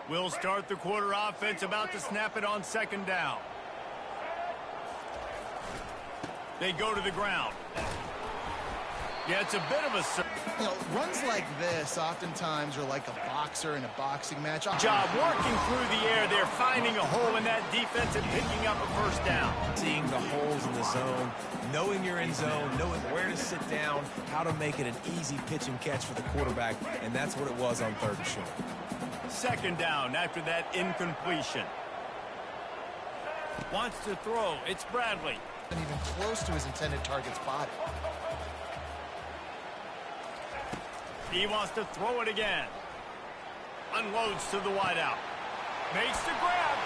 We'll start the quarter offense, about to snap it on second down. They go to the ground. Yeah, it's a bit of a... You know, runs like this oftentimes are like a boxer in a boxing match. Job working through the air. They're finding a hole in that defense and picking up a first down. Seeing the holes in the zone, knowing you're in zone, knowing where to sit down, how to make it an easy pitch and catch for the quarterback, and that's what it was on third and short. Second down after that incompletion. Wants to throw. It's Bradley. And even close to his intended target's body. He wants to throw it again. Unloads to the wideout. Makes the grab.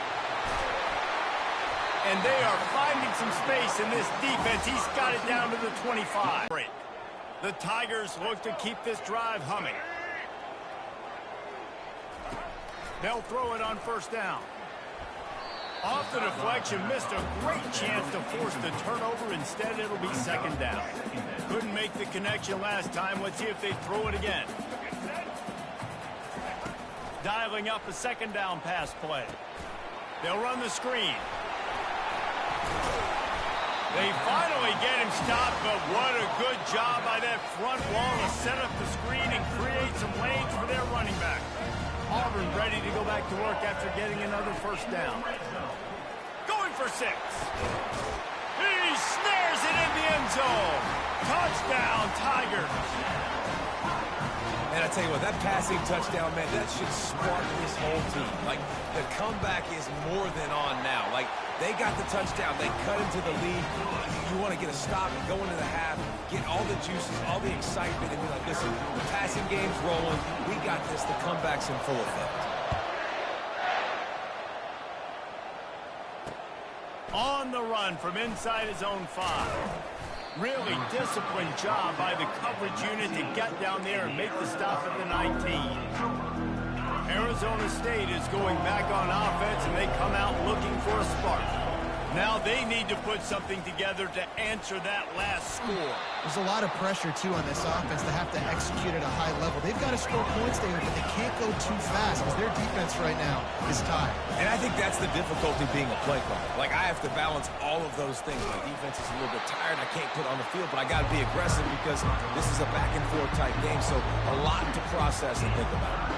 And they are finding some space in this defense. He's got it down to the 25. The Tigers look to keep this drive humming. They'll throw it on first down. Off the deflection, missed a great chance to force the turnover. Instead, it'll be second down. Couldn't make the connection last time. Let's see if they throw it again. Dialing up a second down pass play. They'll run the screen. They finally get him stopped, but what a good job by that front wall to set up the screen and create some lanes for their running back. Auburn ready to go back to work after getting another first down. Going for 6. He snares it in the end zone. Touchdown, Tigers. And I tell you what, that passing touchdown, man, that should spark this whole team. Like, the comeback is more than on now. Like, they got the touchdown. They cut into the lead. You want to get a stop and go into the half, get all the juices, all the excitement, and be like, listen, the passing game's rolling. We got this. The comeback's in full effect. On the run from inside his own 5. Really disciplined job by the coverage unit to get down there and make the stop at the 19. Arizona State is going back on offense, and they come out looking for a spark. Now they need to put something together to answer that last score. There's a lot of pressure, too, on this offense to have to execute at a high level. They've got to score points there, but they can't go too fast because their defense right now is tired. And I think that's the difficulty being a play caller. Like, I have to balance all of those things. My defense is a little bit tired. I can't put on the field, but I got to be aggressive because this is a back-and-forth type game, so a lot to process and think about.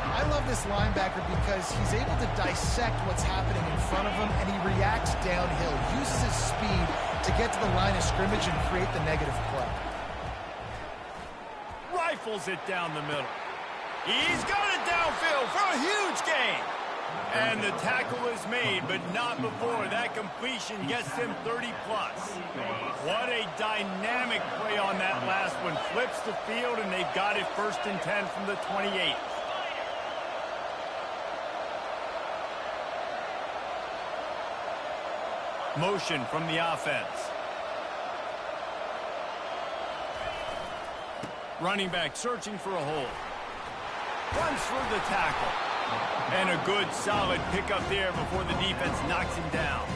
I love this linebacker because he's able to dissect what's happening in front of him, and he reacts downhill, uses his speed to get to the line of scrimmage and create the negative play. Rifles it down the middle. He's got it downfield for a huge gain. And the tackle is made, but not before that completion gets him 30+. What a dynamic play on that last one. Flips the field, and they've got it 1st and 10 from the 28. Motion from the offense. Running back searching for a hole. Runs through the tackle. And a good, solid pickup there before the defense knocks him down.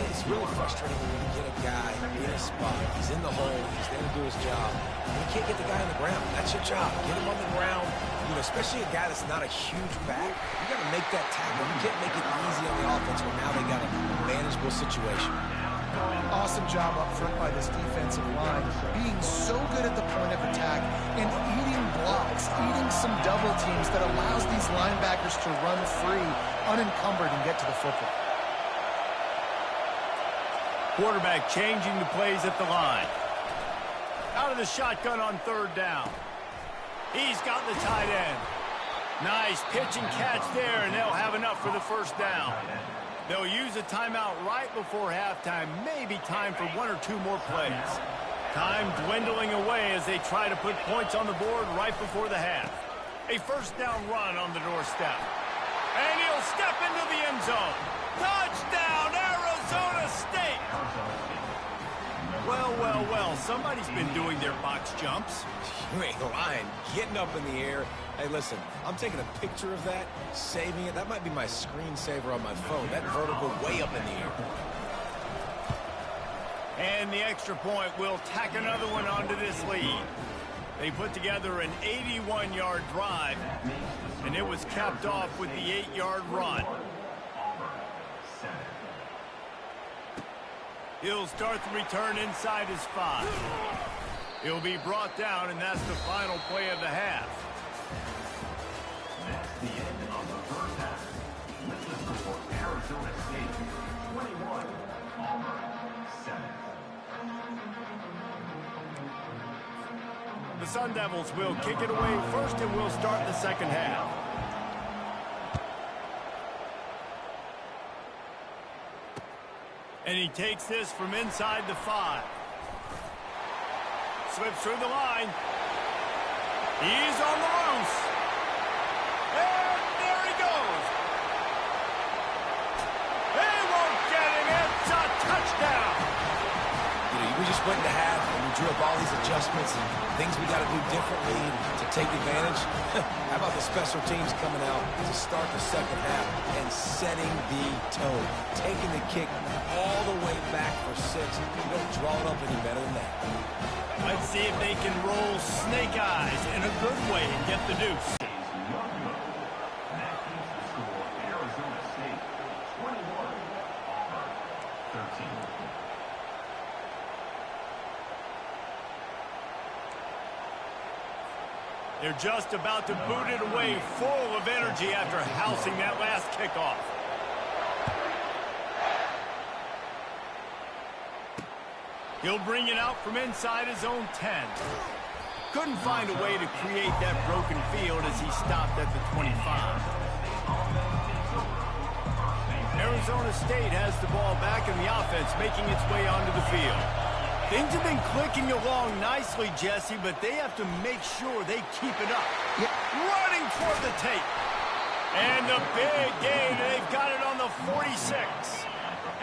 It's really frustrating when you get a guy in a spot. He's in the hole. He's there to do his job. And you can't get the guy on the ground. That's your job. Get him on the ground. You know, especially a guy that's not a huge back. You got to make that tackle. You can't make it easy on the offense when now they got a manageable situation. Awesome job up front by this defensive line, being so good at the point of attack and eating blocks, eating some double teams that allows these linebackers to run free, unencumbered, and get to the football. Quarterback changing the plays at the line. Out of the shotgun on 3rd down. He's got the tight end. Nice pitch and catch there, and they'll have enough for the 1st down. They'll use a timeout right before halftime. Maybe time for 1 or 2 more plays. Time dwindling away as they try to put points on the board right before the half. A 1st down run on the doorstep. And he'll step into the end zone. Touchdown, Arizona State! Well, well, well, somebody's been doing their box jumps. You ain't lying. Getting up in the air. Hey, listen, I'm taking a picture of that, saving it. That might be my screensaver on my phone. That vertical way up in the air. And the extra point will tack another one onto this lead. They put together an 81-yard drive, and it was capped off with the 8-yard run. He'll start the return inside his 5. He'll be brought down, and that's the final play of the half. That's the end of the first half. With the score, Arizona State 21, Auburn 7. The Sun Devils will kick it away first, and we'll start the second half. And he takes this from inside the 5. Slips through the line. He's on the loose. And there he goes. They won't get him. It's a touchdown. You know, we just went into half and we drew up all these adjustments and things we got to do differently to take advantage. How about the special teams coming out to start the second half and setting the tone, taking the kick all the way back for 6. You don't draw it up any better than that. Let's see if they can roll snake eyes in a good way and get the deuce. That keeps the score, Arizona State 21, Auburn 13. They're just about to boot it away, full of energy after housing that last kickoff. He'll bring it out from inside his own 10. Couldn't find a way to create that broken field as he stopped at the 25. Arizona State has the ball back in the offense, making its way onto the field. Things have been clicking along nicely, Jesse, but they have to make sure they keep it up. Yeah. Running toward the tape. And the big gain, they've got it on the 46.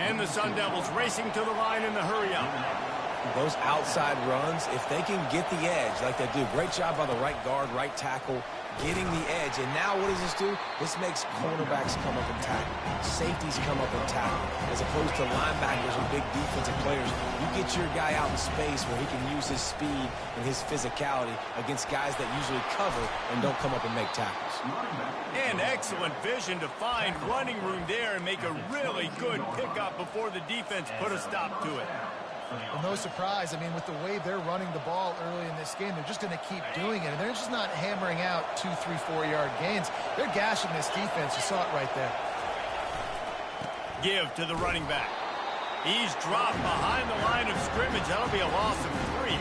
And the Sun Devils racing to the line in the hurry-up. Those outside runs, if they can get the edge like they do, great job by the right guard, right tackle, getting the edge. And now what does this do? This makes cornerbacks come up and tackle. Safeties come up and tackle. As opposed to linebackers and big defensive players, you get your guy out in space where he can use his speed and his physicality against guys that usually cover and don't come up and make tackles. And excellent vision to find running room there and make a really good pickup before the defense put a stop to it. Well, no surprise. I mean, with the way they're running the ball early in this game, they're just going to keep doing it. And they're just not hammering out 2, 3, 4-yard gains. They're gashing this defense. You saw it right there. Give to the running back. He's dropped behind the line of scrimmage. That'll be a loss of 3.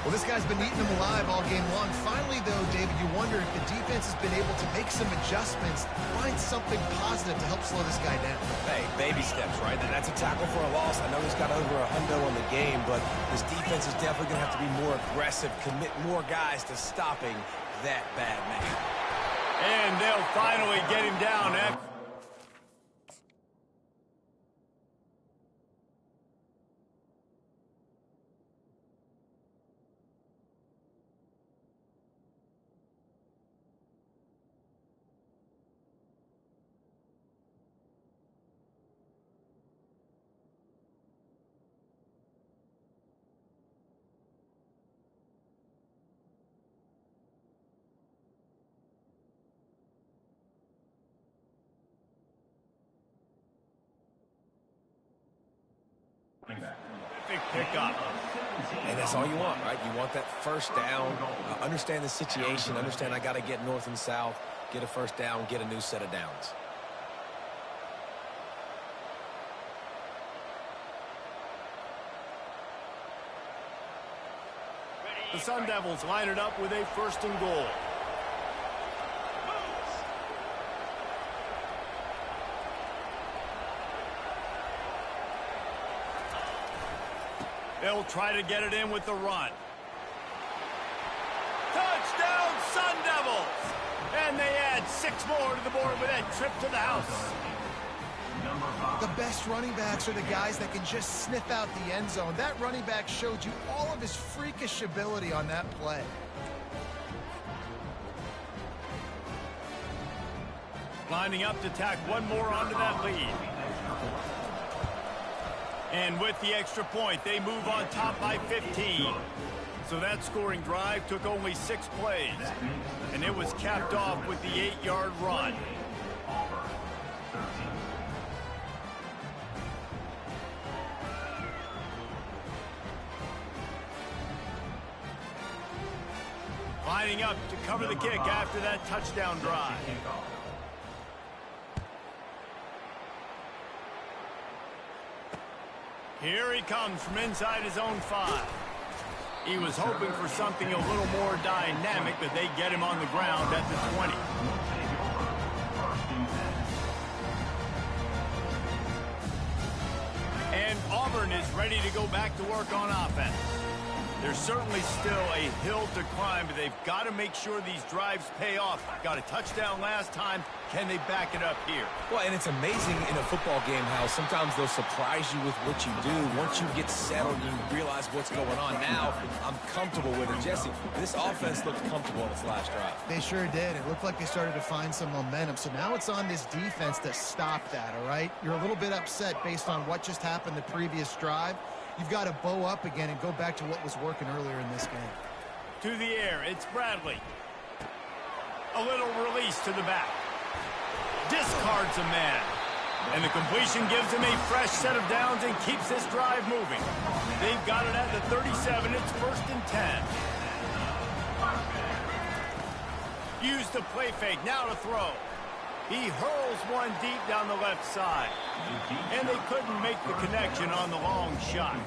Well, this guy's been eating them alive all game long. Finally, though, David, you wonder if the defense has been able to make some adjustments, find something positive to help slow this guy down. Hey, baby steps, right? And that's a tackle for a loss. I know he's got over $100 on the game, but this defense is definitely going to have to be more aggressive, commit more guys to stopping that bad man. And they'll finally get him down. Big pickup. And that's all you want, right? You want that first down. Understand the situation. Understand I got to get north and south, get a first down, get a new set of downs. The Sun Devils line it up with a 1st and goal. They'll try to get it in with the run. Touchdown, Sun Devils! And they add 6 more to the board with that trip to the house. The best running backs are the guys that can just sniff out the end zone. That running back showed you all of his freakish ability on that play. Lining up to tack one more onto that lead. And with the extra point, they move on top by 15. So that scoring drive took only 6 plays, and it was capped off with the 8-yard run. Lining up to cover the kick after that touchdown drive. Here he comes from inside his own 5. He was hoping for something a little more dynamic, but they get him on the ground at the 20. And Auburn is ready to go back to work on offense. There's certainly still a hill to climb, but they've got to make sure these drives pay off. Got a touchdown last time. Can they back it up here? Well, and it's amazing in a football game how sometimes they'll surprise you with what you do. Once you get settled, you realize what's going on. Now, I'm comfortable with it. Jesse, this offense looked comfortable in its last drive. They sure did. It looked like they started to find some momentum. So now it's on this defense to stop that, all right? You're a little bit upset based on what just happened the previous drive. You've got to bow up again and go back to what was working earlier in this game. To the air, it's Bradley. A little release to the back. Discards a man. And the completion gives him a fresh set of downs and keeps this drive moving. They've got it at the 37. It's 1st and 10. Use the play fake. Now to throw. He hurls one deep down the left side. And they couldn't make the connection on the long shot.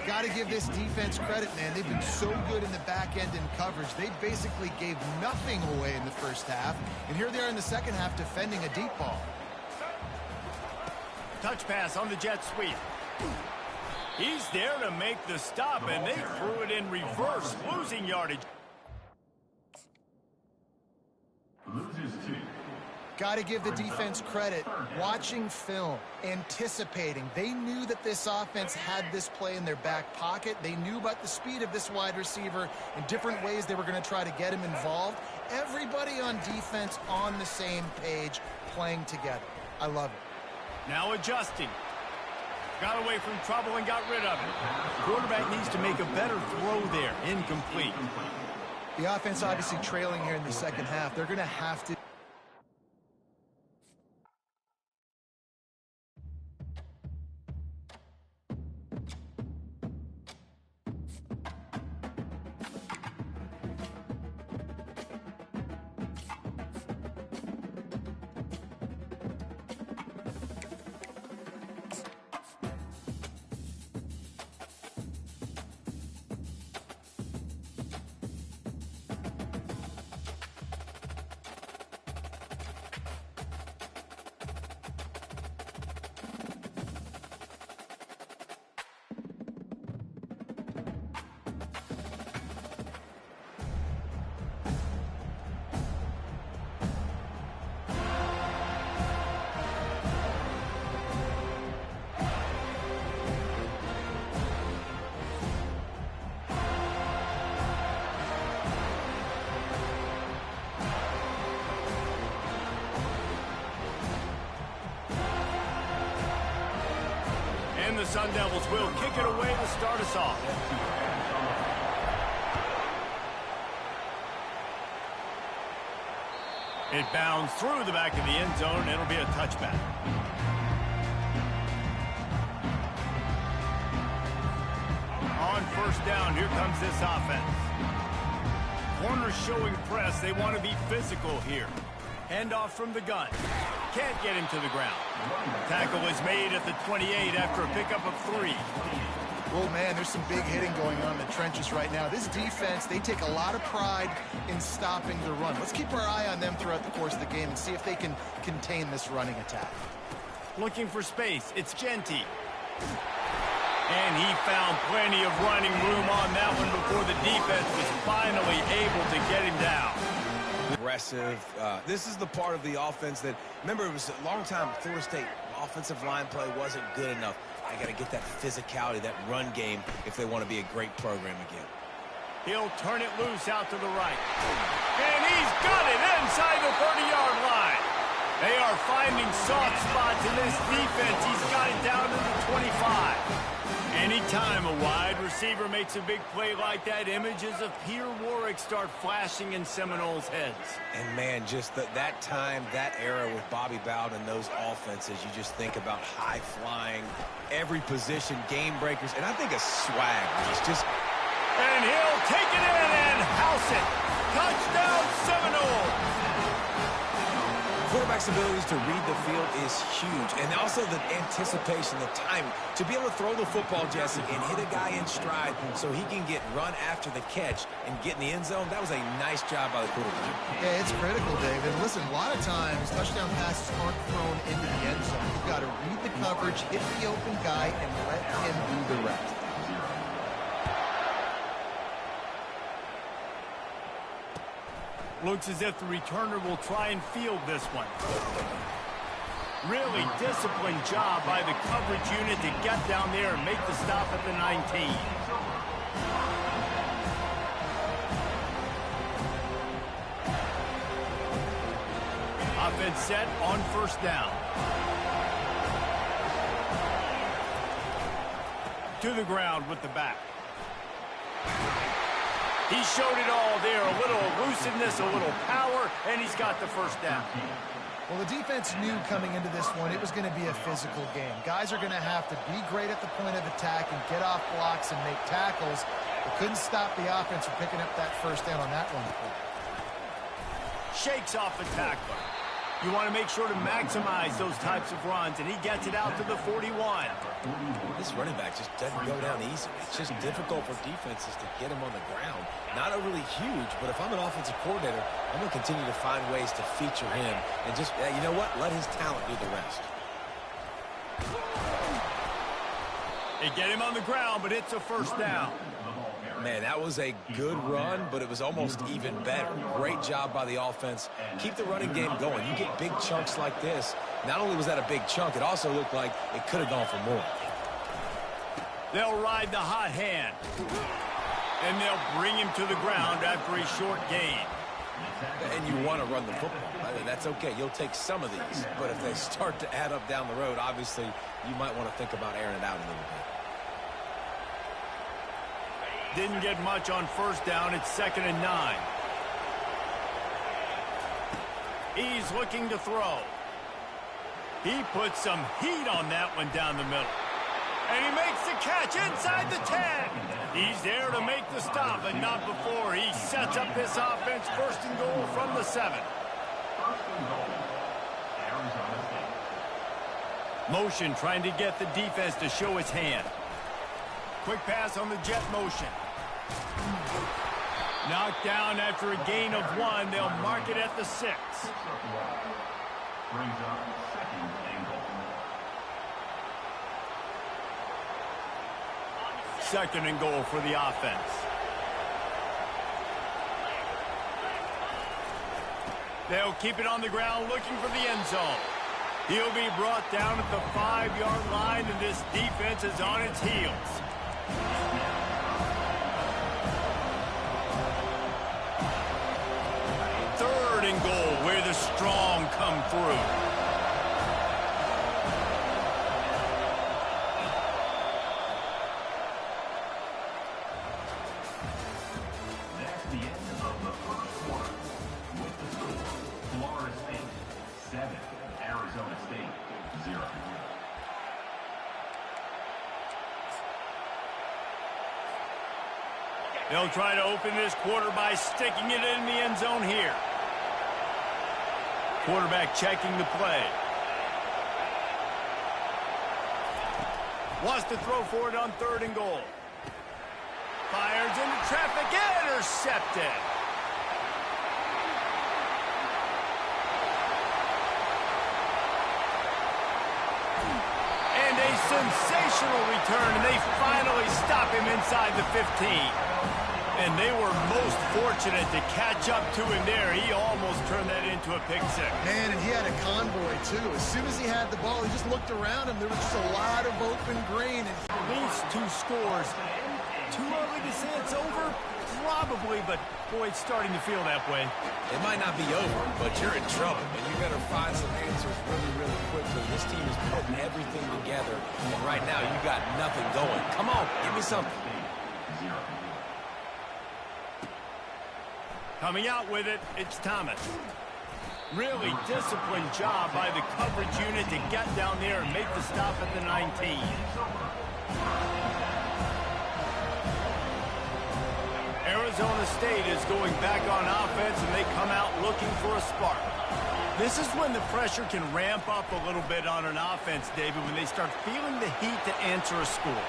Got to give this defense credit, man. They've been so good in the back end in coverage. They basically gave nothing away in the first half. And here they are in the second half defending a deep ball. Touch pass on the jet sweep. He's there to make the stop, and they threw it in reverse, losing yardage. Loses 2. Got to give the defense credit. Watching film, anticipating. They knew that this offense had this play in their back pocket. They knew about the speed of this wide receiver and different ways they were going to try to get him involved. Everybody on defense on the same page, playing together. I love it. Now adjusting. Got away from trouble and got rid of it. Quarterback needs to make a better throw there. Incomplete. The offense obviously trailing here in the second half. They're going to have to. And the Sun Devils will kick it away to start us off. It bounds through the back of the end zone, and it'll be a touchback. On 1st down, here comes this offense. Corners showing press. They want to be physical here. Handoff from the gun. Can't get him to the ground. Tackle is made at the 28 after a pickup of 3. Oh, man, there's some big hitting going on in the trenches right now. This defense, they take a lot of pride in stopping the run. Let's keep our eye on them throughout the course of the game and see if they can contain this running attack. Looking for space. It's Ncaa. And he found plenty of running room on that one before the defense was finally able to get him down. Aggressive. This is the part of the offense that, remember, it was a long time Florida State offensive line play wasn't good enough. I got to get that physicality, that run game, if they want to be a great program again. He'll turn it loose out to the right. And he's got it inside the 30-yard line. They are finding soft spots in this defense. He's got it down to the 25. Anytime a wide receiver makes a big play like that, images of Peter Warrick start flashing in Seminoles' heads. And, man, just that time, that era with Bobby Bowden and those offenses, you just think about high-flying, every position, game breakers, and I think a swag was just... And he'll take it in and house it. Touchdown, Seminoles! Quarterback's abilities to read the field is huge, and also the anticipation, the timing. To be able to throw the football, Jesse, and hit a guy in stride so he can get run after the catch and get in the end zone, that was a nice job by the quarterback. Yeah, it's critical, David. Listen, a lot of times touchdown passes aren't thrown into the end zone. You've got to read the coverage, hit the open guy, and let him do the rest. Looks as if the returner will try and field this one. Really disciplined job by the coverage unit to get down there and make the stop at the 19. Offense set on first down. To the ground with the back. He showed it all there, a little elusiveness, a little power, and he's got the first down. Well, the defense knew coming into this one it was going to be a physical game. Guys are going to have to be great at the point of attack and get off blocks and make tackles. They couldn't stop the offense from picking up that first down on that one. Shakes off the tackler. You want to make sure to maximize those types of runs, and he gets it out to the 41. This running back just doesn't go down easy. It's just difficult for defenses to get him on the ground. Not overly huge, but if I'm an offensive coordinator, I'm going to continue to find ways to feature him and just, you know what, let his talent do the rest. They get him on the ground, but it's a first down. Man, that was a good run, but it was almost even better. Great job by the offense. Keep the running game going. You get big chunks like this. Not only was that a big chunk, it also looked like it could have gone for more. They'll ride the hot hand. And they'll bring him to the ground after a short gain. And you want to run the football. That's okay. You'll take some of these. But if they start to add up down the road, obviously, you might want to think about airing it out a little bit. Didn't get much on first down. It's 2nd and 9. He's looking to throw. He puts some heat on that one down the middle. And he makes the catch inside the 10. He's there to make the stop, but not before. He sets up this offense. 1st and goal from the 7. 1st and goal, Arizona State. Motion trying to get the defense to show its hand. Quick pass on the jet motion. Knocked down after a gain of 1. They'll mark it at the 6. Brings up 2nd and goal. 2nd and goal for the offense. They'll keep it on the ground looking for the end zone. He'll be brought down at the 5-yard line, and this defense is on its heels. Third and goal, where the strong come through. That's the end of the first quarter. With the score, Florida State 7, Arizona State 0. They'll try to open this quarter by sticking it in the end zone here. Quarterback checking the play. Wants to throw for it on 3rd and goal. Fires into traffic, intercepted. And a sensational return, and they finally stop him inside the 15. And they were most fortunate to catch up to him there. He almost turned that into a pick six. Man, and he had a convoy, too. As soon as he had the ball, he just looked around him. There was just a lot of open green. These 2 scores. Too early to say it's over? Probably. Probably, but boy, it's starting to feel that way. It might not be over, but you're in trouble, and you better find some answers really, really quickly. This team is putting everything together, and right now you got nothing going. Come on, give me something. Coming out with it, it's Thomas. Really disciplined job by the coverage unit to get down there and make the stop at the 19. Arizona State is going back on offense, and they come out looking for a spark. This is when the pressure can ramp up a little bit on an offense, David, when they start feeling the heat to answer a score.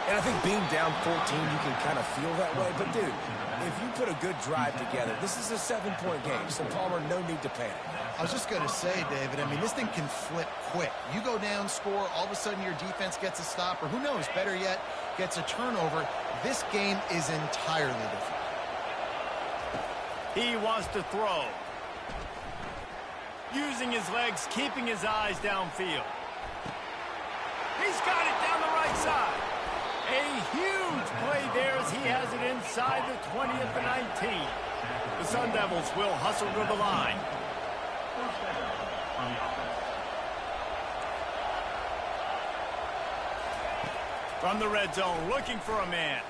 And I think being down 14, you can kind of feel that way. But, dude, if you put a good drive together, this is a 7-point game. So, Palmer, no need to panic. I was just going to say, David, I mean, this thing can flip quick. You go down, score, all of a sudden your defense gets a stop, or who knows, better yet, gets a turnover. This game is entirely different. He wants to throw. Using his legs, keeping his eyes downfield. He's got it down the right side. A huge play there as he has it inside the 20 at the 19. The Sun Devils will hustle to the line. From the red zone, looking for a man.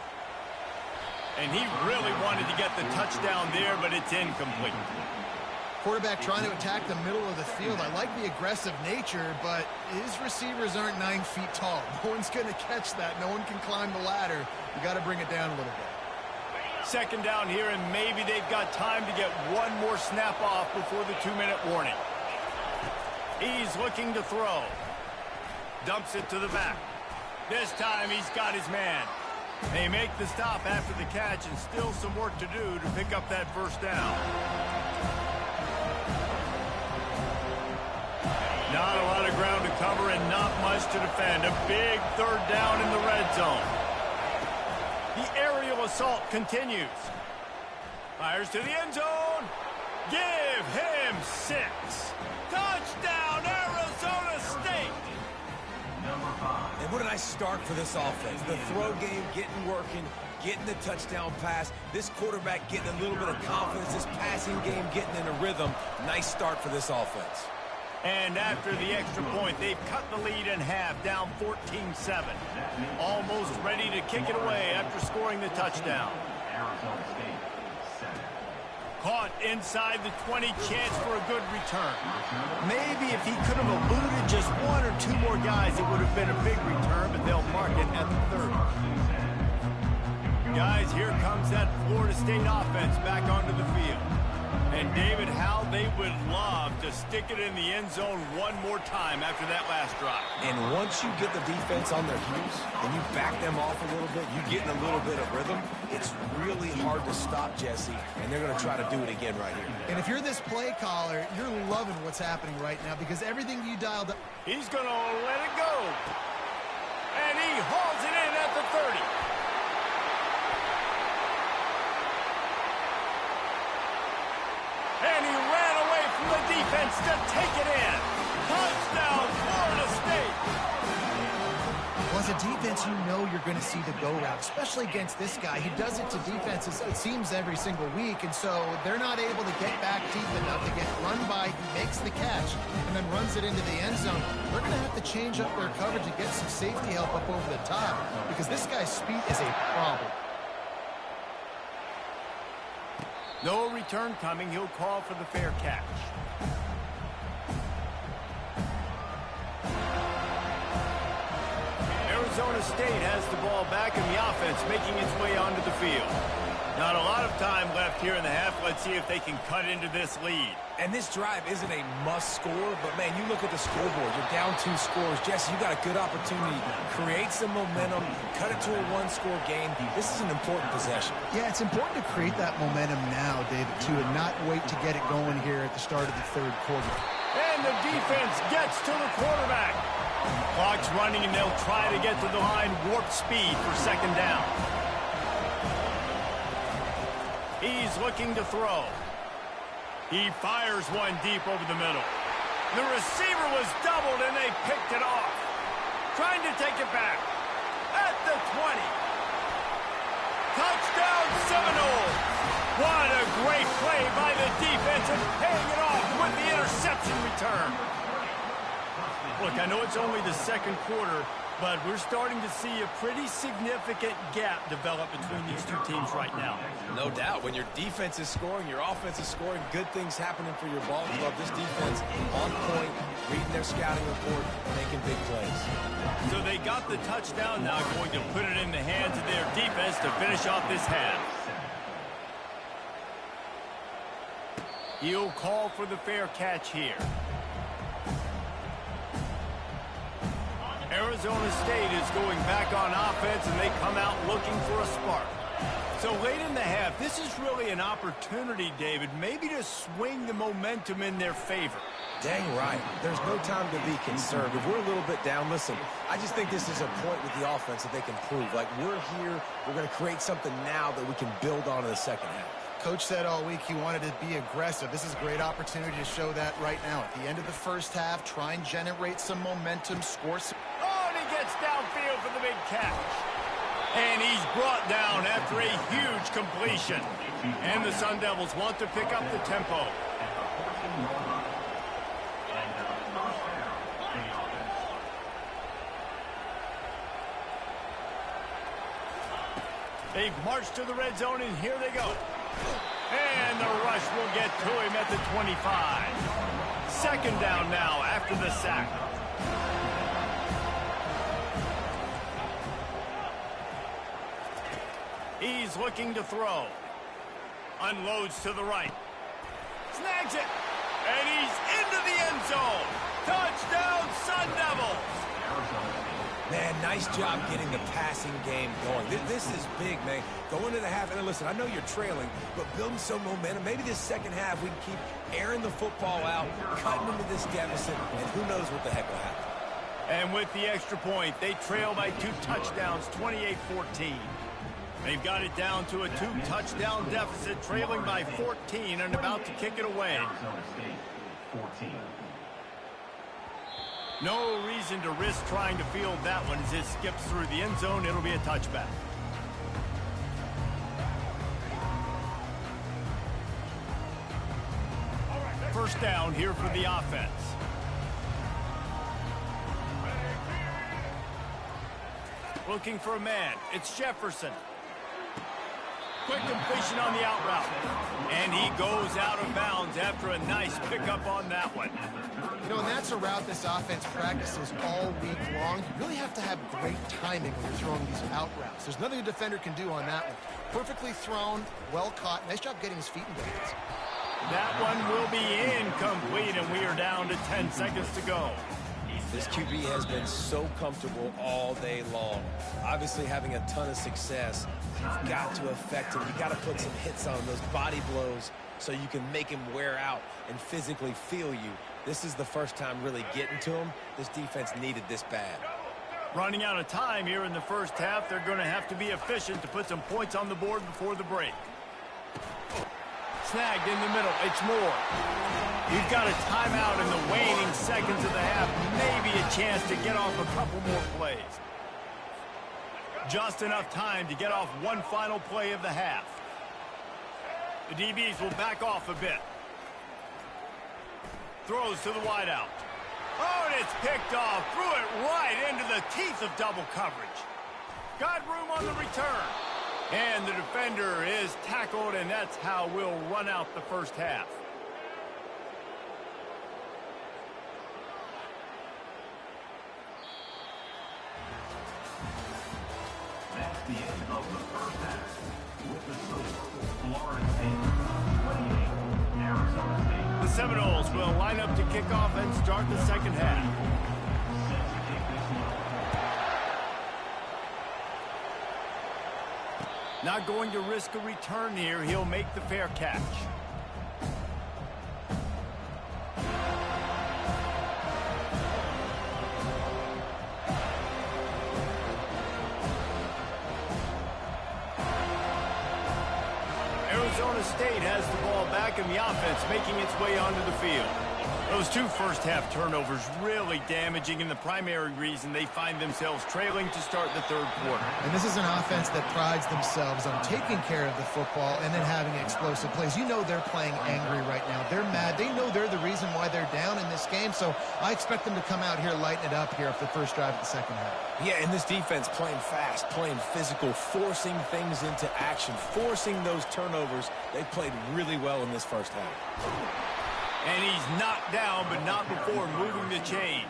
And he really wanted to get the touchdown there, but it's incomplete. Quarterback trying to attack the middle of the field. I like the aggressive nature, but his receivers aren't 9 feet tall. No one's going to catch that. No one can climb the ladder. You got to bring it down a little bit. Second down here, and maybe they've got time to get one more snap off before the 2-minute warning. He's looking to throw. Dumps it to the back. This time he's got his man. They make the stop after the catch, and still some work to do to pick up that first down. Not a lot of ground to cover and not much to defend. A big third down in the red zone. The aerial assault continues. Fires to the end zone. Give him 6. Touchdown, Arizona State. And what a nice start for this offense. The throw game getting working, getting the touchdown pass. This quarterback getting a little bit of confidence. This passing game getting in a rhythm. Nice start for this offense. And after the extra point, they've cut the lead in half, down 14-7. Almost ready to kick it away after scoring the touchdown. Caught inside the 20, chance for a good return. Maybe if he could have eluded just 1 or 2 more guys, it would have been a big return, but they'll mark it at the 30. Guys, here comes that Florida State offense back onto the field. And David, how they would love to stick it in the end zone one more time after that last drive. And once you get the defense on their heels and you back them off a little bit, you get in a little bit of rhythm, it's really hard to stop, Jesse, and they're going to try to do it again right here. And if you're this play caller, you're loving what's happening right now because everything you dialed up. He's going to let it go. And he hauls it in at the 30. And he ran away from the defense to take it in. Touchdown, Florida State. Well, as a defense, you know you're going to see the go route, especially against this guy. He does it to defenses, it seems, every single week, and so they're not able to get back deep enough to get run by. He makes the catch and then runs it into the end zone. They're going to have to change up their coverage and get some safety help up over the top because this guy's speed is a problem. No return coming. He'll call for the fair catch. Arizona State has the ball back in the offense, making its way onto the field. Not a lot of time left here in the half. Let's see if they can cut into this lead. And this drive isn't a must score, but, man, you look at the scoreboard. You're down 2 scores. Jesse, you got a good opportunity. Create some momentum. Cut it to a 1-score game. This is an important possession. Yeah, it's important to create that momentum now, David, too, and not wait to get it going here at the start of the third quarter. And the defense gets to the quarterback. Clock's running, and they'll try to get to the line warp speed for second down. He's looking to throw. He fires one deep over the middle. The receiver was doubled, and they picked it off. Trying to take it back. At the 20. Touchdown, Seminoles. Great play by the defense and paying it off with the interception return. Look, I know it's only the second quarter, but we're starting to see a pretty significant gap develop between these two teams right now. No doubt. When your defense is scoring, your offense is scoring, good things happening for your ball club. This defense on point, reading their scouting report, making big plays. So they got the touchdown, now going to put it in the hands of their defense to finish off this half. He'll call for the fair catch here. Arizona State is going back on offense, and they come out looking for a spark. So late in the half, this is really an opportunity, David, maybe to swing the momentum in their favor. Dang right. There's no time to be concerned. If we're a little bit down, listen, I just think this is a point with the offense that they can prove. Like, we're here, we're going to create something now that we can build on in the second half. Coach said all week he wanted to be aggressive. This is a great opportunity to show that right now. At the end of the first half, try and generate some momentum, score some... Oh, and he gets downfield for the big catch. And he's brought down after a huge completion. And the Sun Devils want to pick up the tempo. They've marched to the red zone, and here they go. And the rush will get to him at the 25. Second down now after the sack. He's looking to throw. Unloads to the right. Snags it. And he's into the end zone. Touchdown, Sun Devils. Man, nice job getting the passing game going. This is big, man. Go into the half, and listen, I know you're trailing, but building some momentum. Maybe this second half we can keep airing the football out, cutting into this deficit, and who knows what the heck will happen. And with the extra point, they trail by 2 touchdowns, 28-14. They've got it down to a 2-touchdown deficit, trailing by 14 and about to kick it away. Arizona State, 14. No reason to risk trying to field that one as it skips through the end zone. It'll be a touchback. First down here for the offense. Looking for a man. It's Jefferson. Quick completion on the out route. And he goes out of bounds after a nice pickup on that one. You know, and that's a route this offense practices all week long. You really have to have great timing when you're throwing these out routes. There's nothing a defender can do on that one. Perfectly thrown, well caught. Nice job getting his feet in bounds. That one will be incomplete, and we are down to 10 seconds to go. This QB has been so comfortable all day long. Obviously having a ton of success. You've got to affect him. You've got to put some hits on him, those body blows, so you can make him wear out and physically feel you. This is the first time really getting to him. This defense needed this bad. Running out of time here in the first half. They're going to have to be efficient to put some points on the board before the break. Snagged in the middle. It's Moore. We've got a timeout in the waning seconds of the half. Maybe a chance to get off a couple more plays. Just enough time to get off one final play of the half. The DBs will back off a bit. Throws to the wideout. Oh, and it's picked off. Threw it right into the teeth of double coverage. Got room on the return. And the defender is tackled, and that's how we'll run out the first half. That's the end of the first half. With the score, Florida State 28, Arizona State. The Seminoles will line up to kick off and start the second half. Not going to risk a return here. He'll make the fair catch. Arizona State has the ball back in the offense, making its way onto the field. Those two first-half turnovers really damaging, and the primary reason they find themselves trailing to start the third quarter. And this is an offense that prides themselves on taking care of the football and then having explosive plays. You know they're playing angry right now. They're mad. They know they're the reason why they're down in this game, so I expect them to come out here, lighten it up here for the first drive of the second half. Yeah, and this defense playing fast, playing physical, forcing things into action, forcing those turnovers. They played really well in this first half. And he's knocked down, but not before moving the chains.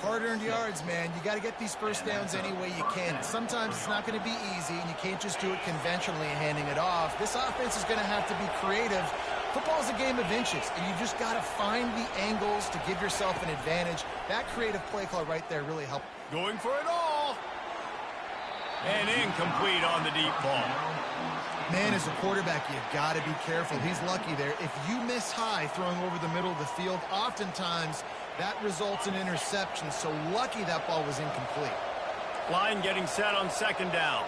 Hard-earned yards, man. You got to get these first downs any way you can. Sometimes it's not going to be easy, and you can't just do it conventionally and handing it off. This offense is going to have to be creative. Football is a game of inches, and you just got to find the angles to give yourself an advantage. That creative play call right there really helped. Going for it all. And incomplete on the deep ball. Man, as a quarterback, you got to be careful. He's lucky there. If you miss high throwing over the middle of the field, oftentimes that results in interception. So lucky that ball was incomplete. Line getting set on second down.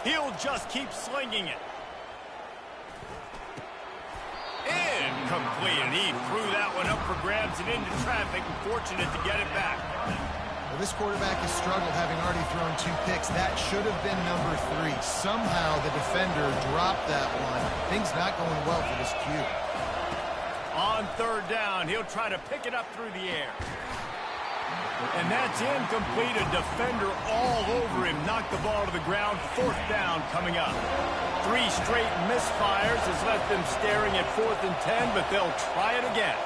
He'll just keep slinging it. Incomplete, and he threw that one up for grabs and into traffic, and fortunate to get it back. Well, this quarterback has struggled, having already thrown 2 picks. That should have been number 3. Somehow the defender dropped that one. Things not going well for this Q. On third down, he'll try to pick it up through the air. And that's incomplete. A defender all over him. Knocked the ball to the ground. Fourth down coming up. 3 straight misfires has left them staring at 4th and 10, but they'll try it again.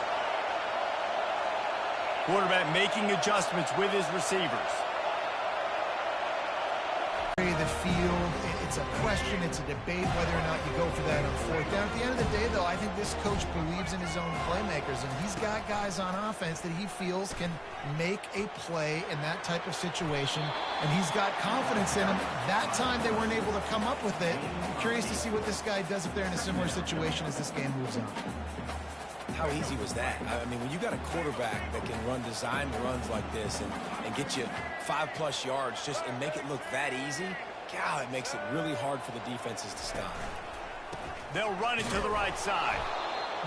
Quarterback making adjustments with his receivers. The field, it's a question, it's a debate whether or not you go for that on 4th down. At the end of the day, though, I think this coach believes in his own playmakers, and he's got guys on offense that he feels can make a play in that type of situation, and he's got confidence in them. That time they weren't able to come up with it. I'm curious to see what this guy does if they're in a similar situation as this game moves on. How easy was that? I mean, when you got a quarterback that can run designed runs like this and get you 5+ yards just and make it look that easy, God, it makes it really hard for the defenses to stop. They'll run it to the right side.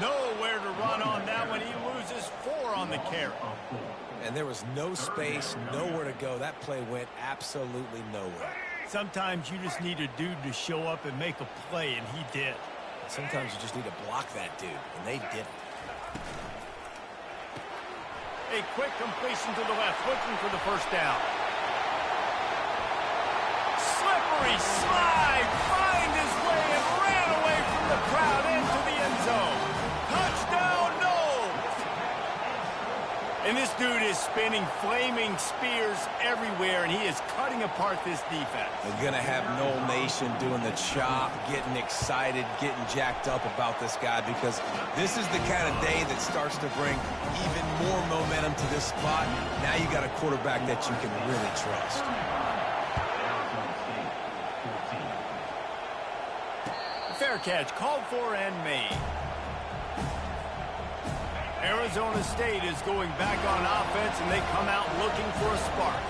Nowhere to run on that one. He loses 4 on the carry. And there was no space, nowhere to go. That play went absolutely nowhere. Sometimes you just need a dude to show up and make a play, and he did. Sometimes you just need to block that dude, and they didn't. A quick completion to the left, looking for the first down. Slippery slide, find his way and ran away from the crowd into the end zone. Touchdown, Knowles! And this dude is spinning flaming spears everywhere, and he is cutting apart this defense. They're going to have Knoll Nation doing the chop, getting excited, getting jacked up about this guy, because this is the kind of day that starts to bring even more momentum to this spot. Now you got a quarterback that you can really trust. Fair catch, called for and made. Arizona State is going back on offense, and they come out looking for a spark.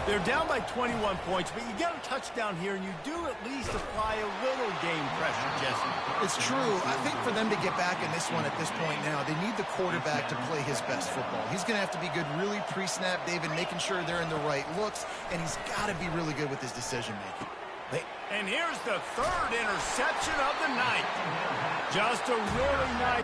They're down by 21 points, but you get a touchdown here, and you do at least apply a little game pressure, Jesse. It's true. I think for them to get back in this one at this point now, they need the quarterback to play his best football. He's going to have to be good really pre-snap, David, making sure they're in the right looks, and he's got to be really good with his decision-making. And here's the 3rd interception of the night. Just a really nice...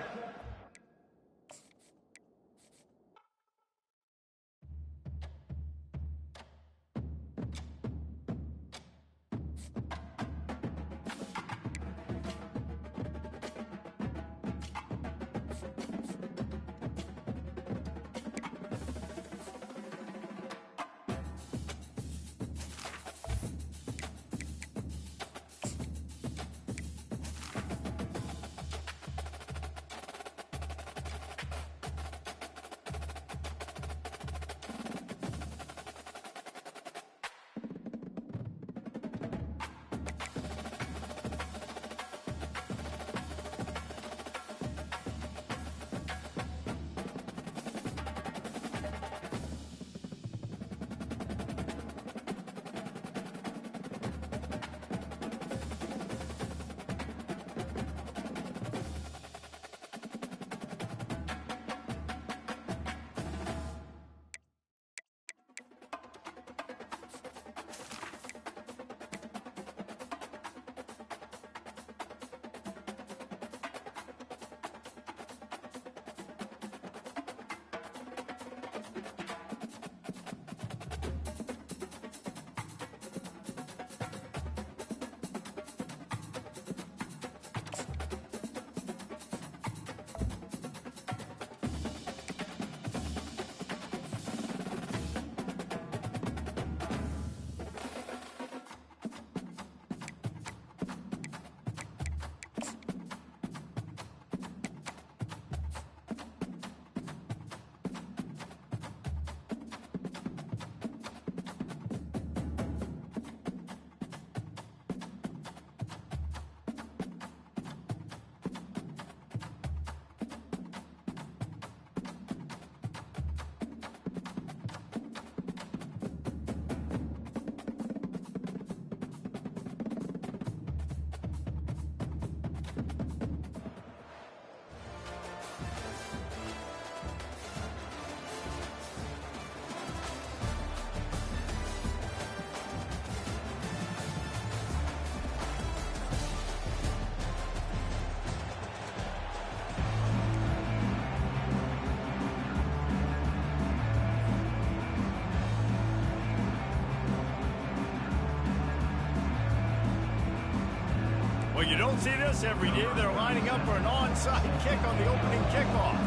You don't see this every day. They're lining up for an onside kick on the opening kickoff.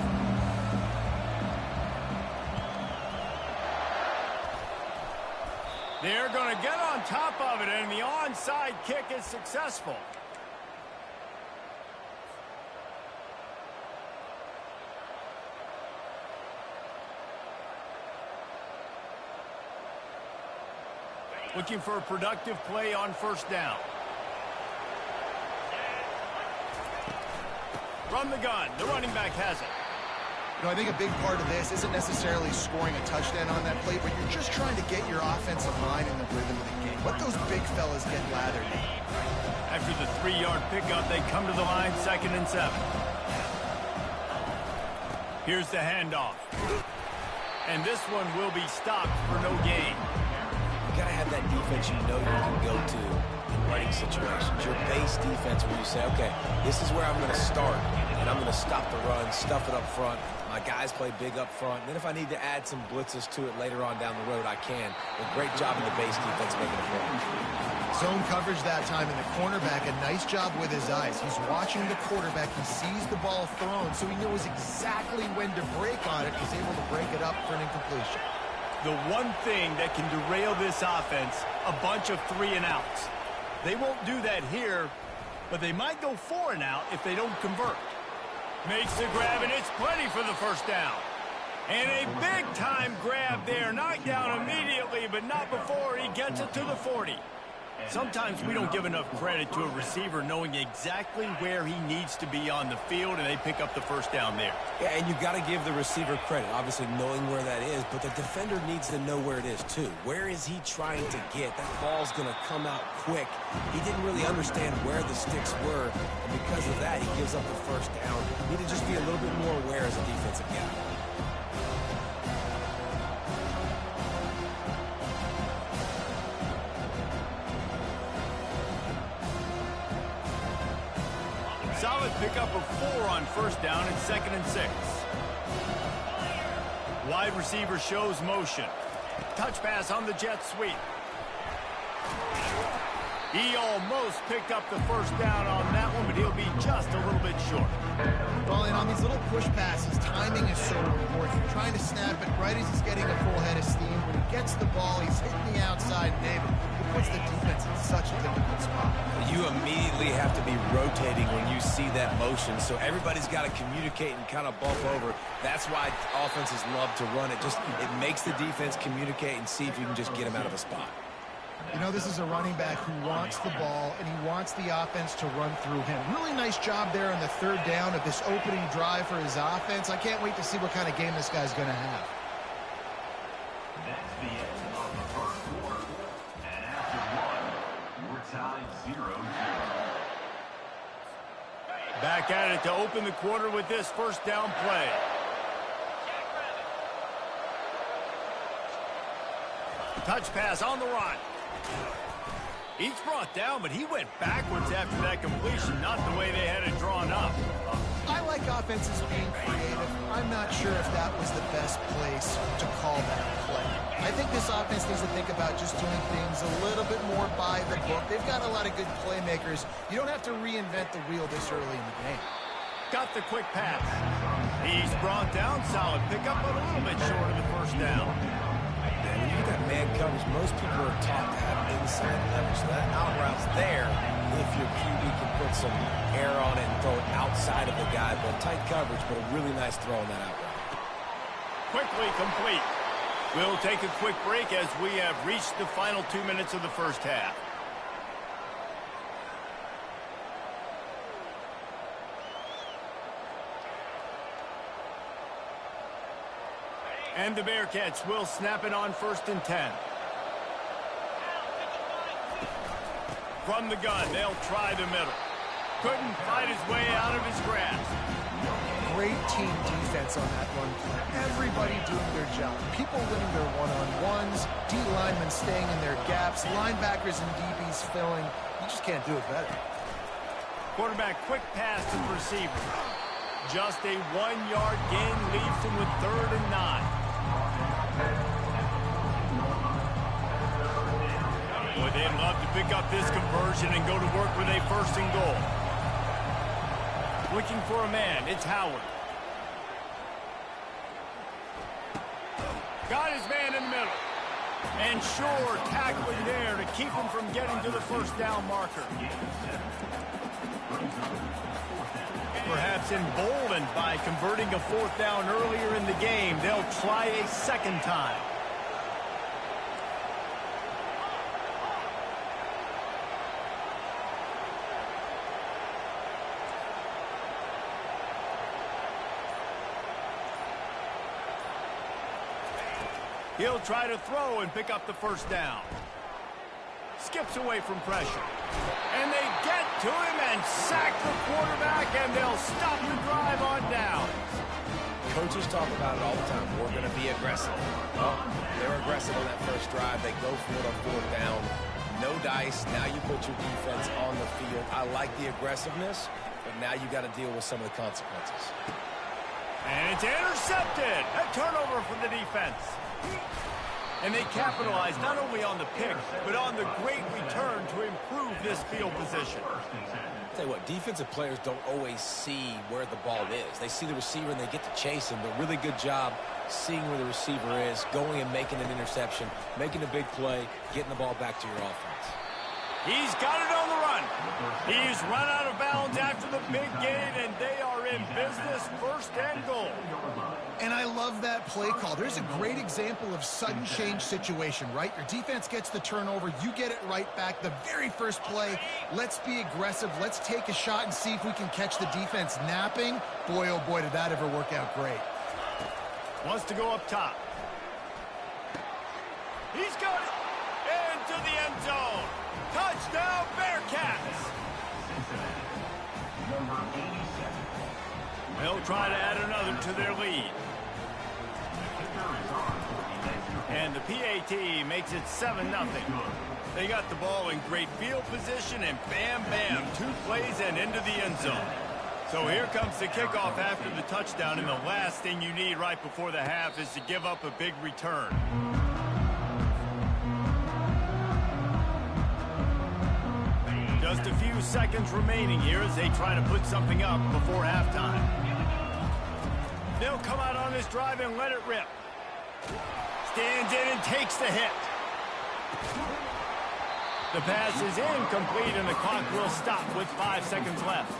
They're going to get on top of it, and the onside kick is successful. Looking for a productive play on first down. From the gun, the running back has it. You know, I think a big part of this isn't necessarily scoring a touchdown on that play, but you're just trying to get your offensive line in the rhythm of the game. Let those big fellas get lathered in. After the 3-yard pickup, they come to the line, 2nd and 7. Here's the handoff. And this one will be stopped for no gain. You got to have that defense you know you can go to in running situations. Your base defense where you say, okay, this is where I'm going to start, and I'm going to stop the run, stuff it up front. My guys play big up front. And then if I need to add some blitzes to it later on down the road, I can. But great job in the base defense making a play. Zone coverage that time, and the cornerback, a nice job with his eyes. He's watching the quarterback. He sees the ball thrown, so he knows exactly when to break on it. He's able to break it up for an incompletion. The one thing that can derail this offense, a bunch of 3-and-outs. They won't do that here, but they might go 4-and-out if they don't convert. Makes the grab, and it's plenty for the first down. And a big-time grab there. Knocked down immediately, but not before he gets it to the 40. Sometimes we don't give enough credit to a receiver knowing exactly where he needs to be on the field, and they pick up the first down there. Yeah, and you've got to give the receiver credit, obviously knowing where that is, but the defender needs to know where it is too. Where is he trying to get? That ball's going to come out quick. He didn't really understand where the sticks were, and because of that, he gives up the first down. You need to just be a little bit more aware as a defensive guy. Solid pickup of 4 on first down and 2nd and 6. Wide receiver shows motion. Touch pass on the jet sweep. He almost picked up the first down on that one, but he'll be just a little bit short. Well, and on these little push passes, timing is so important. You're trying to snap it right as he's getting a full head of steam. When he gets the ball, he's hitting the outside, David. It puts the defense in such a difficult spot. You immediately have to be rotating when you see that motion, so everybody's got to communicate and kind of bump over. That's why offenses love to run it. It makes the defense communicate and see if you can just get him out of a spot. You know, this is a running back who wants the ball, and he wants the offense to run through him. Really nice job there on the 3rd down of this opening drive for his offense. I can't wait to see what kind of game this guy's going to have. That's the end of the first quarter. And after one, we're tied 0-0. Back at it to open the quarter with this first down play. Touch pass on the run. He's brought down, but he went backwards after that completion, not the way they had it drawn up. I like offenses being creative. I'm not sure if that was the best place to call that play. I think this offense needs to think about just doing things a little bit more by the book. They've got a lot of good playmakers. You don't have to reinvent the wheel this early in the game. Got the quick pass. He's brought down. Solid pickup, but a little bit short of the first down. When you got man coverage, most people are taught to have inside leverage. So that out route's there if your QB can put some air on it and throw it outside of the guy. But tight coverage, but a really nice throw on that out route. Quickly complete. We'll take a quick break as we have reached the final 2 minutes of the first half. And the Bearcats will snap it on 1st and 10. From the gun, they'll try the middle. Couldn't fight his way out of his grasp. Great team defense on that run play. Everybody doing their job. People winning their one-on-ones, D linemen staying in their gaps, linebackers and DBs filling. You just can't do it better. Quarterback quick pass to the receiver. Just a 1-yard gain leaves him with 3rd and 9. Boy, they'd love to pick up this conversion and go to work with a 1st and goal. Looking for a man. It's Howard. Got his man in the middle. And sure, tackling there to keep him from getting to the first down marker. Perhaps emboldened by converting a fourth down earlier in the game, they'll try a second time. He'll try to throw and pick up the first down. Skips away from pressure. And they get to him and sack the quarterback, and they'll stop the drive on down. Coaches talk about it all the time. We're going to be aggressive. Well, they're aggressive on that first drive. They go for it on fourth down. No dice. Now you put your defense on the field. I like the aggressiveness, but now you got to deal with some of the consequences. And it's intercepted. A turnover for the defense. And they capitalize not only on the pick, but on the great return to improve this field position. Tell you what, defensive players don't always see where the ball is. They see the receiver and they get to chase him, but really good job seeing where the receiver is, going and making an interception, making a big play, getting the ball back to your offense. He's got it on the run. He's run out of bounds after the big gain, and they are in business, first and goal. And I love that play call. There's a great example of sudden change situation, right? Your defense gets the turnover. You get it right back. The very first play, let's be aggressive. Let's take a shot and see if we can catch the defense napping. Boy, oh boy, did that ever work out great. Wants to go up top. He's got it into the end zone. Touchdown, Bearcats. Number 87. They'll try to add another to their lead. And the PAT makes it 7-0. They got the ball in great field position, and bam, bam, 2 plays and into the end zone. So here comes the kickoff after the touchdown, and the last thing you need right before the half is to give up a big return. Just a few seconds remaining here as they try to put something up before halftime. They'll come out on this drive and let it rip. Stands in and takes the hit. The pass is incomplete, and the clock will stop with 5 seconds left.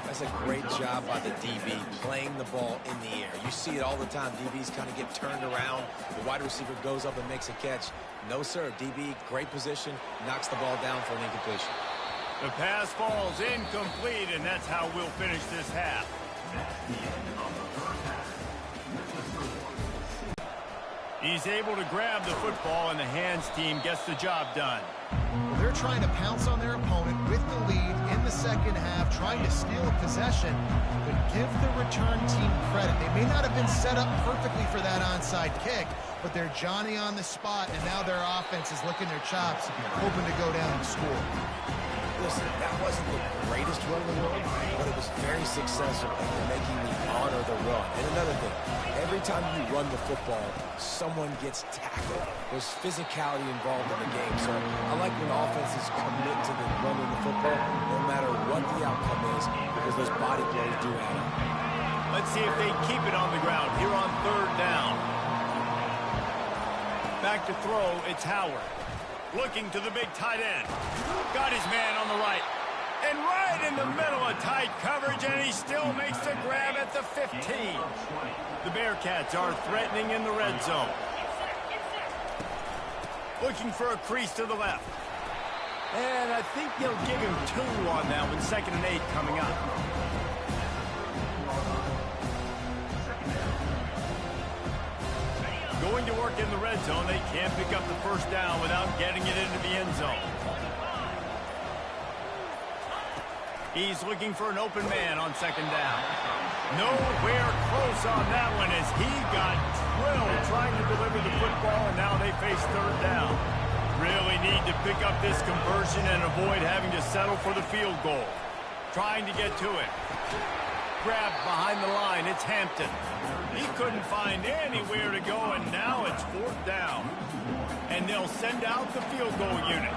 That's a great job by the DB, playing the ball in the air. You see it all the time. DBs kind of get turned around. The wide receiver goes up and makes a catch. No, sir. DB, great position, knocks the ball down for an incompletion. The pass falls incomplete, and that's how we'll finish this half. He's able to grab the football, and the hands team gets the job done. Well, they're trying to pounce on their opponent with the lead in the second half, trying to steal a possession, but give the return team credit. They may not have been set up perfectly for that onside kick, but they're Johnny on the spot, and now their offense is licking their chops, hoping to go down and score. Listen, that wasn't the greatest run in the world, but it was very successful in making me honor the run. And another thing, every time you run the football, someone gets tackled. There's physicality involved in the game. So I like when offenses commit to the running the football, no matter what the outcome is, because those body blows do add up. Let's see if they keep it on the ground here on third down. Back to throw, it's Howard. Looking to the big tight end. Got his man on the right. And right in the middle of tight coverage, and he still makes the grab at the 15. The Bearcats are threatening in the red zone. Looking for a crease to the left. And I think they'll give him 2 on that one. 2nd and 8 coming up. Going to work in the red zone. They can't pick up the first down without getting it into the end zone. He's looking for an open man on 2nd down. Nowhere close on that one as he got drilled trying to deliver the football, and now they face 3rd down. Really need to pick up this conversion and avoid having to settle for the field goal. Trying to get to it. Grabbed behind the line, it's Hampton. He couldn't find anywhere to go, and now it's 4th down. And they'll send out the field goal unit.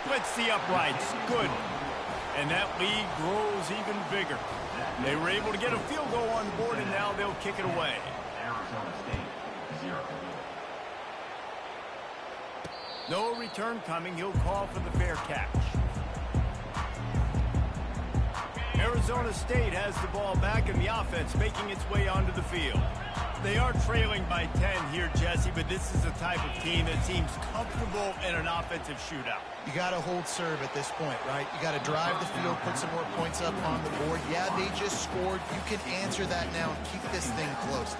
splits the uprights. Good. And that lead grows even bigger. They were able to get a field goal on the board, and now they'll kick it away. Arizona State, 0. No return coming. He'll call for the fair catch. Arizona State has the ball back, and the offense making its way onto the field. They are trailing by 10 here, Jesse, but this is the type of team that seems comfortable in an offensive shootout. You got to hold serve at this point, right? You got to drive the field, put some more points up on the board. Yeah, they just scored. You can answer that now and keep this thing close.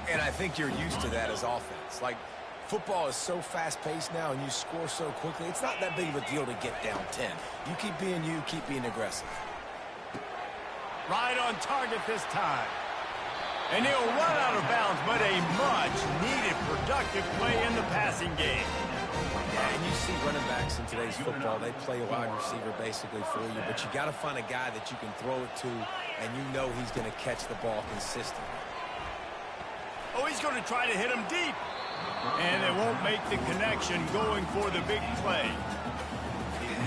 And I think you're used to that as offense. Like, football is so fast-paced now, and you score so quickly. It's not that big of a deal to get down 10. You keep being aggressive. Right on target this time. And he'll run out of bounds, but a much-needed productive play in the passing game. Yeah, and you see running backs in today's football, they play a wide receiver basically for you, but you got to find a guy that you can throw it to, and you know he's going to catch the ball consistently. Oh, he's going to try to hit him deep. And they won't make the connection going for the big play.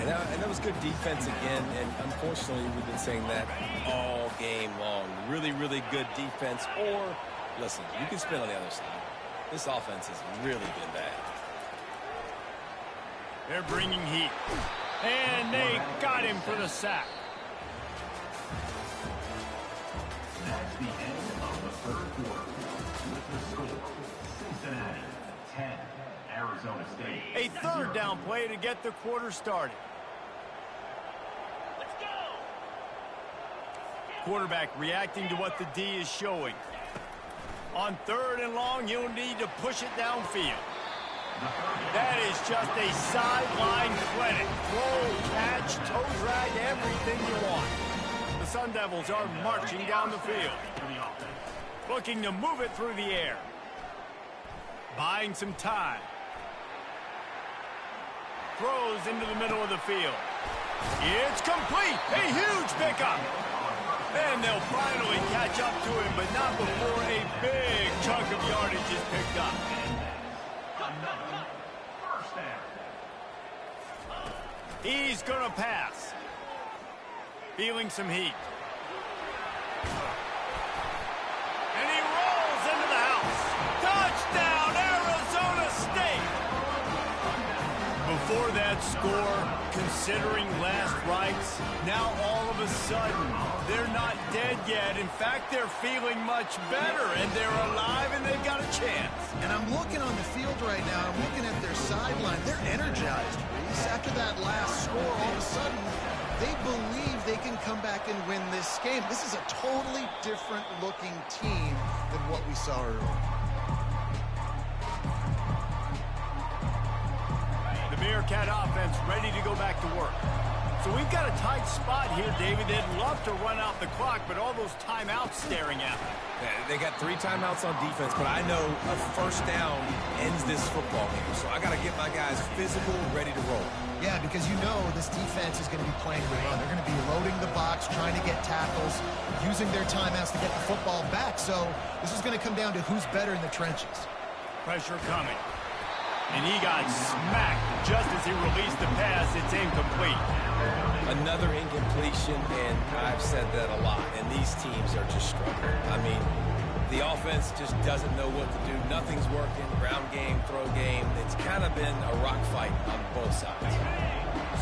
And that was good defense again, and unfortunately we've been saying that all game long. Really, really good defense, or, listen, you can spin on the other side. This offense has really been bad. They're bringing heat. And they got him for the sack. That's the end of the third quarter. With the score, Cincinnati 10, Arizona State. A third down play to get the quarter started. Quarterback reacting to what the D is showing. On 3rd and long, you'll need to push it downfield. That is just a sideline clinic. Throw, catch, toe drag, everything you want. The Sun Devils are marching down the field. Looking to move it through the air. Buying some time. Throws into the middle of the field. It's complete. A huge pickup. And they'll finally catch up to him, but not before a big chunk of yardage is picked up. Another first down. He's going to pass. Feeling some heat. And he rolls into the house. Touchdown, Arizona State! Before that score, considering last rites, now all of a sudden, they're not dead yet. In fact, they're feeling much better, and they're alive, and they've got a chance. And I'm looking on the field right now. I'm looking at their sideline. They're energized, Reese. After that last score, all of a sudden, they believe they can come back and win this game. This is a totally different-looking team than what we saw earlier. The Bearcat offense ready to go back to work. So we've got a tight spot here, David. They'd love to run out the clock, but all those timeouts staring at them. Yeah, they got 3 timeouts on defense, but I know a first down ends this football game. So I got to get my guys physical, ready to roll. Yeah, because you know this defense is going to be playing the run. They're going to be loading the box, trying to get tackles, using their timeouts to get the football back. So this is going to come down to who's better in the trenches. Pressure coming. And he got smacked just as he released the pass. It's incomplete. Another incompletion, and I've said that a lot, and these teams are just struggling. I mean, the offense just doesn't know what to do. Nothing's working. Ground game, throw game. It's kind of been a rock fight on both sides.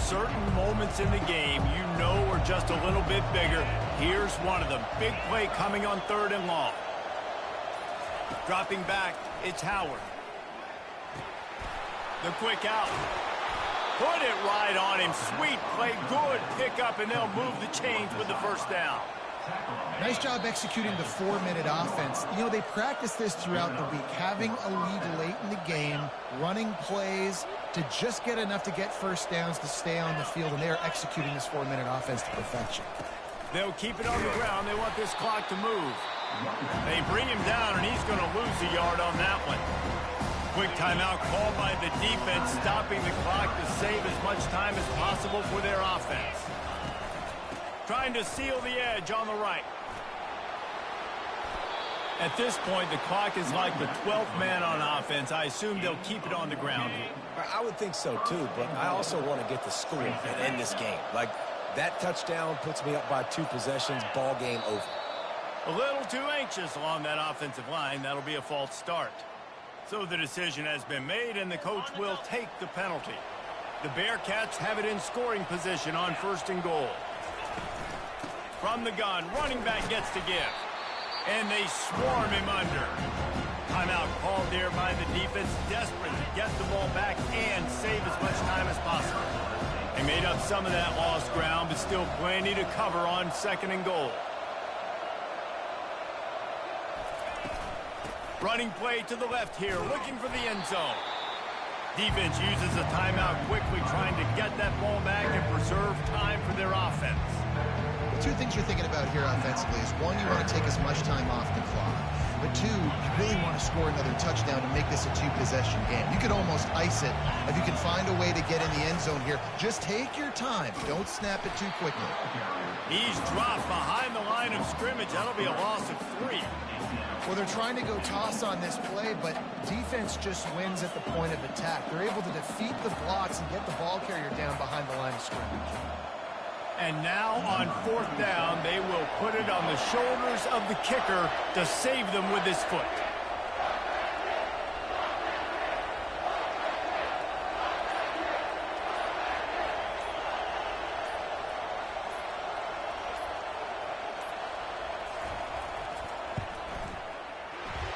Certain moments in the game you know are just a little bit bigger. Here's one of them. Big play coming on 3rd and long. Dropping back, it's Howard. The quick out. Put it right on him. Sweet play. Good pickup, and they'll move the chains with the first down. Nice job executing the 4-minute offense. You know, they practice this throughout the week, having a lead late in the game, running plays to just get enough to get first downs to stay on the field, and they are executing this 4-minute offense to perfection. They'll keep it on the ground. They want this clock to move. They bring him down, and he's going to lose a yard on that one. Quick timeout called by the defense, stopping the clock to save as much time as possible for their offense. Trying to seal the edge on the right. At this point, the clock is like the 12th man on offense. I assume they'll keep it on the ground here. I would think so, too, but I also want to get the score and end this game. Like, that touchdown puts me up by 2 possessions, ball game over. A little too anxious along that offensive line. That'll be a false start. So the decision has been made, and the coach will take the penalty. The Bearcats have it in scoring position on 1st and goal. From the gun, running back gets to give. And they swarm him under. Timeout called there by the defense, desperate to get the ball back and save as much time as possible. They made up some of that lost ground, but still plenty to cover on 2nd and goal. Running play to the left here, looking for the end zone. Defense uses a timeout quickly, trying to get that ball back and preserve time for their offense. Two things you're thinking about here offensively is, one, you want to take as much time off the clock. But 2, you really want to score another touchdown to make this a 2-possession game. You could almost ice it if you can find a way to get in the end zone here. Just take your time. Don't snap it too quickly. He's dropped behind the line of scrimmage. That'll be a loss of 3. Well, they're trying to go toss on this play, but defense just wins at the point of attack. They're able to defeat the blocks and get the ball carrier down behind the line of scrimmage. And now on 4th down, they will put it on the shoulders of the kicker to save them with his foot.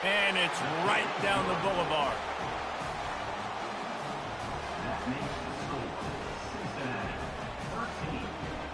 And it's right down the boulevard. That's Nate.